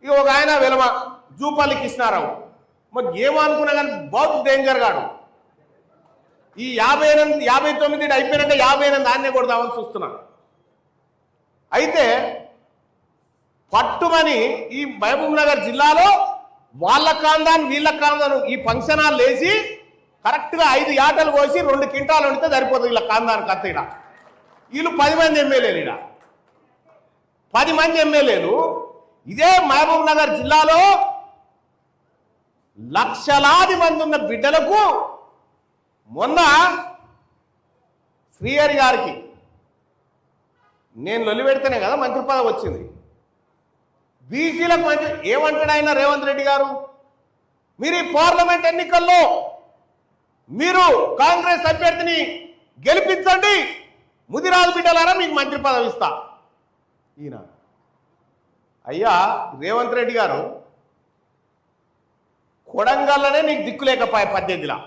ఇక ఒక ఆయన వెలమ జూపల్లి కృష్ణారావు, మరి ఏమనుకున్నా కానీ బౌత్ డేంజర్ గాడు. ఈ 59 అయిపోయినాక 58 దాన్నే కొడదామని చూస్తున్నా. అయితే పట్టుమని ఈ మహబూబ్ నగర్ జిల్లాలో వాళ్ళ కాందాన్ వీళ్ళ కాందాను ఈ ఫంక్షన్ హాల్ లేచి కరెక్ట్గా 5 యాటలు కోసి 2 క్వింటాలు వండితే సరిపోతుంది వీళ్ళ కాందానికి అంత. ఇక్కడ వీళ్ళు 10 మంది ఎమ్మెల్యేలు, ఇక్కడ 10 మంది ఎమ్మెల్యేలు. ఇదే మహబూబ్ నగర్ జిల్లాలో లక్షలాది మంది ఉన్న బిడ్డలకు మొన్న శ్రీహరి గారికి నేను లొల్లి పెడితేనే కదా మంత్రి పదవి వచ్చింది. బీసీలకు మంచి ఏమంటాడు ఆయన రేవంత్ రెడ్డి గారు, మీరు ఈ పార్లమెంట్ ఎన్నికల్లో మీరు కాంగ్రెస్ అభ్యర్థిని గెలిపించండి, ముదిరాజు బిడ్డలారా మీకు మంత్రి పదవి ఇస్తా. ఈయన అయ్యా రేవంత్ రెడ్డి గారు, కొడంగల్లోనే నీకు దిక్కు లేకపోయా 18లా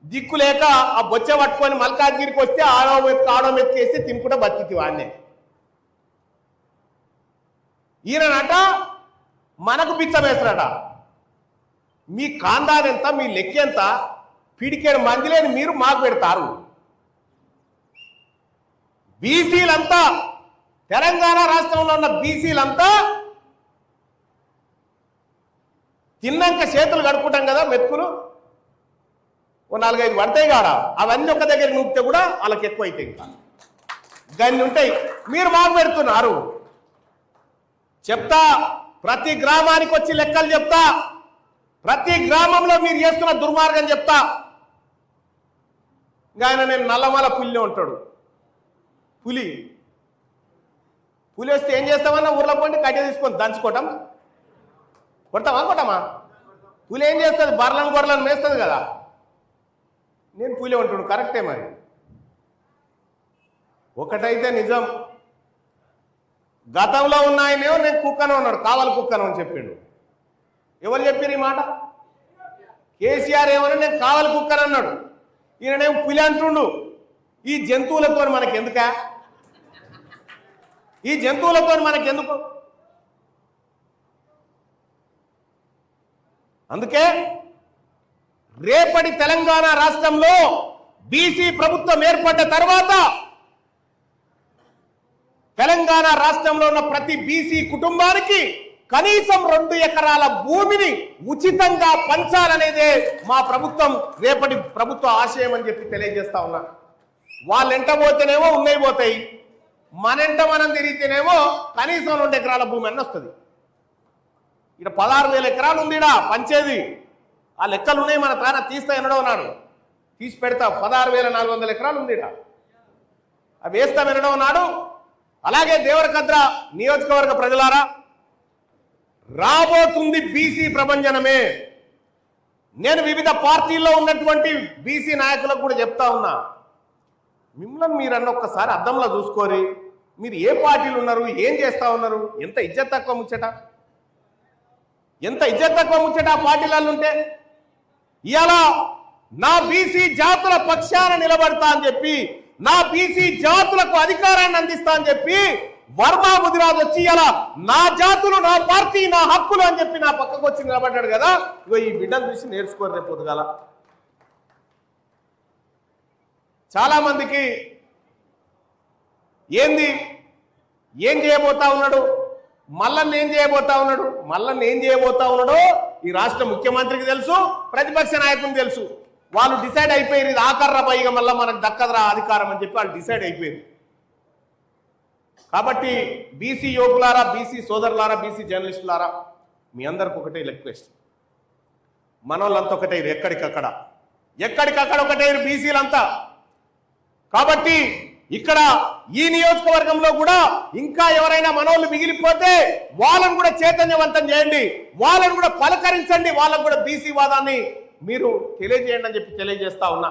దిక్కు లేక ఆ బొచ్చ పట్టుకొని మల్కాజ్గిరికి వస్తే ఆడో మెతికేస్తే తినుకుంటే బతికి వాడినే. ఈయనట మనకు బిచ్చమేస్తారట. మీ కాందాన్ ఎంత, మీ లెక్కెంత, పిడికేడు మంది లేని మీరు మాకు పెడతారు. బీసీలంతా తెలంగాణ రాష్ట్రంలో ఉన్న బీసీలంతా తిన్నాక చేతులు కడుక్కుంటాం కదా, మెతుకులు ఓ 4-5 పడతాయి కాడ, అవన్నీ ఒక దగ్గర నూపితే కూడా వాళ్ళకి ఎక్కువ అవుతాయి. ఇంకా గన్ని ఉంటాయి, మీరు మాకు పెడుతున్నారు. చెప్తా, ప్రతి గ్రామానికి వచ్చి లెక్కలు చెప్తా, ప్రతి గ్రామంలో మీరు చేస్తున్న దుర్మార్గం చెప్తా. ఇంకా ఆయన నేను నల్లమల పులిని ఉంటాడు. పులి వస్తే ఏం చేస్తామన్నా ఊర్లో పోండి కట్టె తీసుకొని దంచుకోవటం, కొట్టమా. పులి ఏం చేస్తుంది, గొర్రెలను మేస్తుంది కదా. నేను పులి ఉంటాడు, కరెక్టే. మరి ఒకటైతే నిజం, గతంలో ఉన్న ఆయనేమో నేను కుక్కను ఉన్నాడు, కావాలి కుక్కను అని చెప్పిండు. ఎవరు చెప్పారు ఈ మాట? కేసీఆర్ ఏమని నేను కావాలి కుక్కను అన్నాడు, ఈయననేమో పులి అంటుండు. ఈ జంతువులతో మనకెందుక, ఈ జంతువులతో మనకెందుకు? అందుకే రేపటి తెలంగాణ రాష్ట్రంలో బీసీ ప్రభుత్వం ఏర్పడ్డ తర్వాత తెలంగాణ రాష్ట్రంలో ఉన్న ప్రతి బీసీ కుటుంబానికి కనీసం 2 ఎకరాల భూమిని ఉచితంగా పంచాలనేదే మా ప్రభుత్వం రేపటి ప్రభుత్వ ఆశయం అని చెప్పి తెలియజేస్తా ఉన్నా. వాళ్ళెంట పోతేనేమో ఉన్నాయి పోతాయి, మనంట మనం తిరిగితేనేమో కనీసం 2 ఎకరాల భూమి అన్న వస్తుంది. ఇక్కడ 16,000 ఎకరాలు ఉంది ఇక్కడ పంచేది. ఆ లెక్కలు ఉన్నాయి, మన తాన తీస్తా ఎన్నడో నాడు తీసి పెడతా. 16,400 ఎకరాలు ఉంది ఇక్కడ, అవి వేస్తాం ఎన్నడో నాడు. అలాగే దేవరకద్ర నియోజకవర్గ ప్రజలారా, రాబోతుంది బీసీ ప్రభంజనమే. నేను వివిధ పార్టీల్లో ఉన్నటువంటి బీసీ నాయకులకు కూడా చెప్తా ఉన్నా, మిమ్మల్ని మీరన్న ఒక్కసారి అద్దంలో చూసుకోరి. మీరు ఏ పార్టీలు ఉన్నారు, ఏం చేస్తా ఉన్నారు, ఎంత ఇజ్జత్ తక్కువ ముచ్చట, ఎంత ఇజ్జత్ తక్కువ ముచ్చట ఆ పార్టీలలో ఉంటే. ఇవాళ నా బీసీ జాతుల పక్షాన నిలబడతా అని చెప్పి, నా బీసీ జాతులకు అధికారాన్ని అందిస్తా అని చెప్పి వర్మ ముదిరాజు వచ్చి ఇలా నా జాతులు, నా పార్టీ, నా హక్కులు అని చెప్పి నా పక్కకు వచ్చి నిలబడ్డాడు కదా. ఇగో ఈ బిడ్డను చూసి నేర్చుకోరు రేపు పొద్దుగాల. చాలా మందికి ఏం చేయబోతా ఉన్నాడు, మల్లన్న ఏం చేయబోతా ఉన్నాడో ఈ రాష్ట్ర ముఖ్యమంత్రికి తెలుసు, ప్రతిపక్ష నాయకునికి తెలుసు. వాళ్ళు డిసైడ్ అయిపోయారు, ఇది ఆఖర్ర పైగా మళ్ళీ మనకు దక్కదరా అధికారం అని చెప్పి వాళ్ళు డిసైడ్ అయిపోయారు. కాబట్టి బీసీ యువకులారా, బీసీ సోదరులారా, బీసీ జర్నలిస్టులారా, మీ అందరికి ఒకటే రిక్వెస్ట్, మనోళ్ళంతా ఒకటే, ఎక్కడికక్కడ ఒకటే బీసీలంతా. కాబట్టి ఇక్కడ ఈ నియోజకవర్గంలో కూడా ఇంకా ఎవరైనా మనోళ్ళు మిగిలిపోతే వాళ్ళను కూడా చైతన్యవంతం చేయండి, వాళ్ళను కూడా పలకరించండి, వాళ్ళకు కూడా బీసీ వాదాన్ని మీరు తెలియజేయండి అని చెప్పి తెలియజేస్తా ఉన్నా.